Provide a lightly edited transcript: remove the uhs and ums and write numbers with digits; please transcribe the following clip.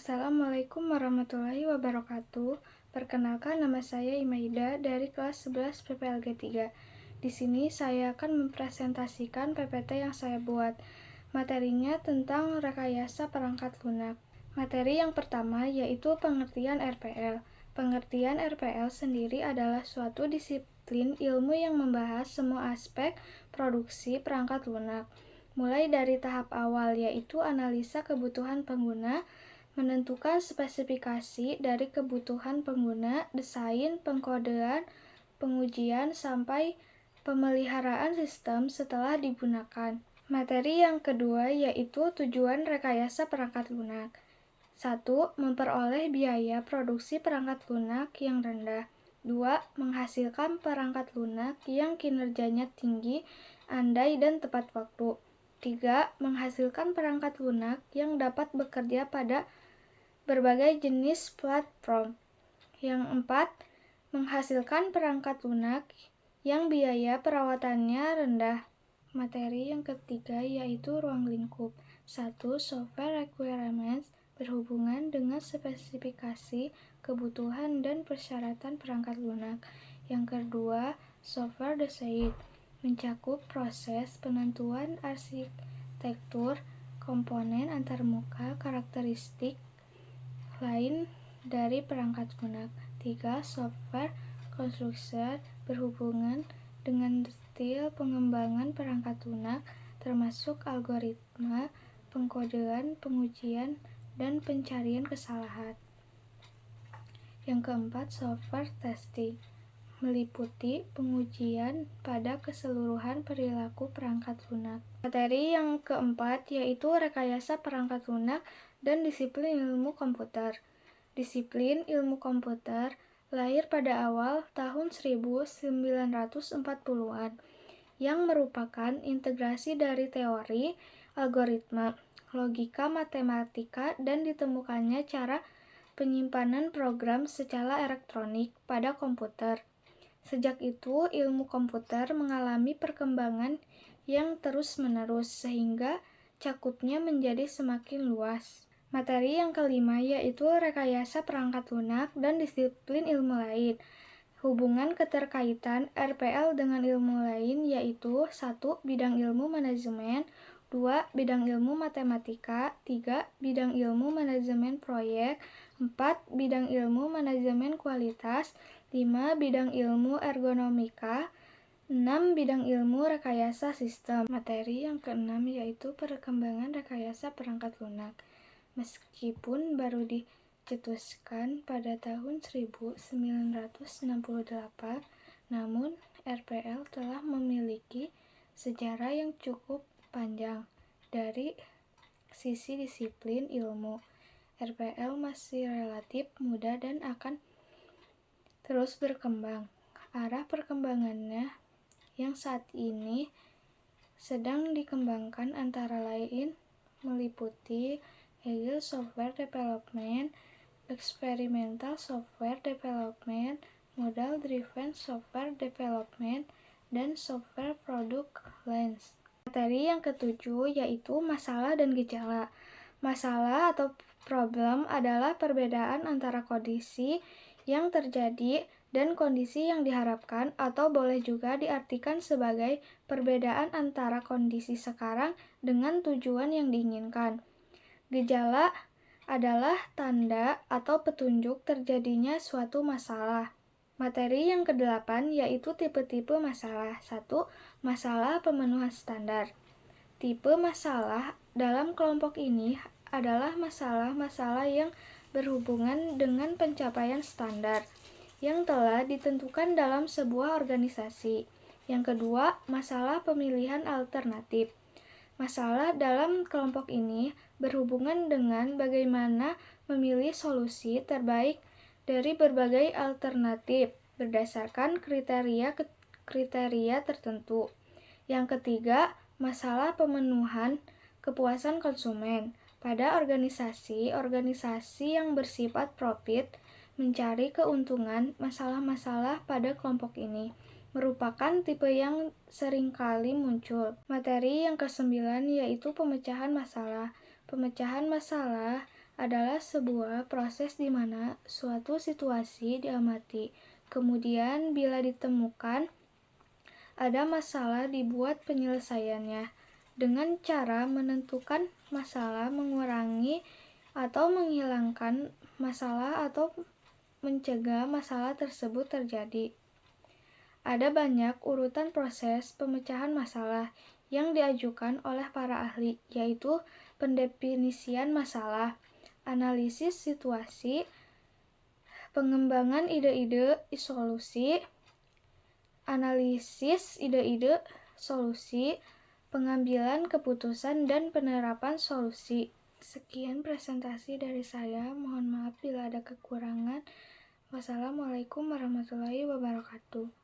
Assalamualaikum warahmatullahi wabarakatuh. Perkenalkan, nama saya Imaida dari kelas 11 PPLG 3. Di sini saya akan mempresentasikan PPT yang saya buat. Materinya tentang rekayasa perangkat lunak. Materi yang pertama yaitu pengertian RPL. Pengertian RPL sendiri adalah suatu disiplin ilmu yang membahas semua aspek produksi perangkat lunak, mulai dari tahap awal yaitu analisa kebutuhan pengguna, menentukan spesifikasi dari kebutuhan pengguna, desain, pengkodean, pengujian, sampai pemeliharaan sistem setelah digunakan. Materi yang kedua yaitu tujuan rekayasa perangkat lunak. 1. Memperoleh biaya produksi perangkat lunak yang rendah. 2. Menghasilkan perangkat lunak yang kinerjanya tinggi, andai dan tepat waktu. 3. Menghasilkan perangkat lunak yang dapat bekerja pada berbagai jenis platform. Yang 4. Menghasilkan perangkat lunak yang biaya perawatannya rendah. Materi yang ketiga yaitu ruang lingkup. 1. Software requirements berhubungan dengan spesifikasi, kebutuhan, dan persyaratan perangkat lunak. Yang kedua, software design mencakup proses penentuan arsitektur, komponen antarmuka, karakteristik lain dari perangkat lunak. 3. Software construction berhubungan dengan detail pengembangan perangkat lunak, termasuk algoritma, pengkodean, pengujian, dan pencarian kesalahan. Yang keempat, software testing meliputi pengujian pada keseluruhan perilaku perangkat lunak. Materi yang keempat yaitu rekayasa perangkat lunak dan disiplin ilmu komputer. Disiplin ilmu komputer lahir pada awal tahun 1940-an yang merupakan integrasi dari teori, algoritma, logika matematika, dan ditemukannya cara penyimpanan program secara elektronik pada komputer. Sejak itu, ilmu komputer mengalami perkembangan yang terus-menerus sehingga cakupnya menjadi semakin luas. Materi yang kelima yaitu rekayasa perangkat lunak dan disiplin ilmu lain. Hubungan keterkaitan RPL dengan ilmu lain yaitu 1. Bidang ilmu manajemen, 2. Bidang ilmu matematika, 3. Bidang ilmu manajemen proyek, 4. Bidang ilmu manajemen kualitas, 5. Bidang ilmu ergonomika, 6. Bidang ilmu rekayasa sistem. Materi yang keenam yaitu perkembangan rekayasa perangkat lunak. Meskipun baru dicetuskan pada tahun 1968, namun RPL telah memiliki sejarah yang cukup panjang. Dari sisi disiplin ilmu, RPL masih relatif muda dan akan terus berkembang. Arah perkembangannya yang saat ini sedang dikembangkan antara lain meliputi Agile Software Development, Experimental Software Development, Model-Driven Software Development, dan Software Product Lines. Materi yang ketujuh yaitu masalah dan gejala. Masalah atau problem adalah perbedaan antara kondisi yang terjadi dan kondisi yang diharapkan, atau boleh juga diartikan sebagai perbedaan antara kondisi sekarang dengan tujuan yang diinginkan. Gejala adalah tanda atau petunjuk terjadinya suatu masalah. Materi yang kedelapan yaitu tipe-tipe masalah. 1. Masalah pemenuhan standar. Tipe masalah dalam kelompok ini adalah masalah-masalah yang berhubungan dengan pencapaian standar yang telah ditentukan dalam sebuah organisasi. Yang kedua, masalah pemilihan alternatif. Masalah dalam kelompok ini berhubungan dengan bagaimana memilih solusi terbaik dari berbagai alternatif berdasarkan kriteria tertentu. Yang ketiga, masalah pemenuhan kepuasan konsumen. Pada organisasi yang bersifat profit mencari keuntungan, masalah-masalah pada kelompok ini merupakan tipe yang seringkali muncul. Materi yang ke-9 yaitu pemecahan masalah. Pemecahan masalah adalah sebuah proses di mana suatu situasi diamati. Kemudian bila ditemukan ada masalah dibuat penyelesaiannya dengan cara menentukan masalah, mengurangi atau menghilangkan masalah atau mencegah masalah tersebut terjadi. Ada banyak urutan proses pemecahan masalah yang diajukan oleh para ahli, yaitu pendefinisian masalah, analisis situasi, pengembangan ide-ide solusi, analisis ide-ide solusi, pengambilan keputusan, dan penerapan solusi. Sekian presentasi dari saya. Mohon maaf bila ada kekurangan. Wassalamualaikum warahmatullahi wabarakatuh.